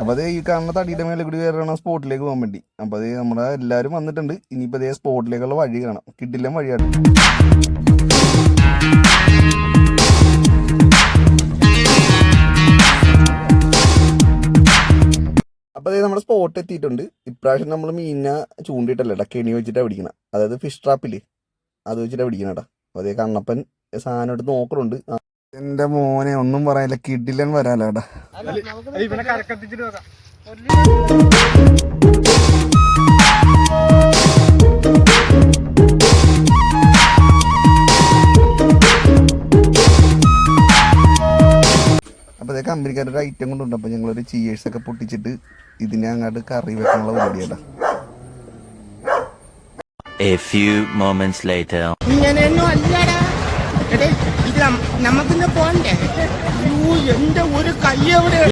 അപ്പൊ അത് ഈ കാണുന്ന തടിയുടെ മേലെ കൂടി കയറണം സ്പോട്ടിലേക്ക് പോകാൻ വേണ്ടി. അപ്പൊ അത് നമ്മുടെ എല്ലാവരും വന്നിട്ടുണ്ട്. ഇനിയിപ്പോ അതേ സ്പോട്ടിലേക്കുള്ള വഴി കാണാം. കിട്ടില്ല വഴിയാണ്. അപ്പൊ അതേ നമ്മുടെ സ്പോട്ട് എത്തിയിട്ടുണ്ട്. ഇപ്രാവശ്യം നമ്മൾ മീനിനെ ചൂണ്ടിട്ടല്ലേടാ, കെണി വെച്ചിട്ടാണ് പിടിക്കണം. അതായത് ഫിഷ് ട്രാപ്പില് അത് വെച്ചിട്ടാണ് പിടിക്കണേടാ. അപ്പൊ അതേ കണ്ണപ്പൻ സാധനം എടുത്ത് നോക്കണുണ്ട്. എന്റെ മോനെ ഒന്നും പറയാനില്ല, കിടിലൻ വരാലാടാ. അപ്പോൾ അതേ കമ്പനിക്കാരുടെ ഐറ്റം കൊണ്ടുണ്ട്. അപ്പോൾ ഞങ്ങളൊരു ചീയേഴ്സൊക്കെ പൊട്ടിച്ചിട്ട് ഇതിനെ അങ്ങോട്ട് കറി വെക്കാനുള്ള പരിപാടിയാടാ. A few moments later. ഇങ്ങനെയൊന്നും അല്ലടാ, ഇത് നമുക്കിന്ന് പോണ്ടേ? എന്റെ ഒരു കൈ എവിടെ?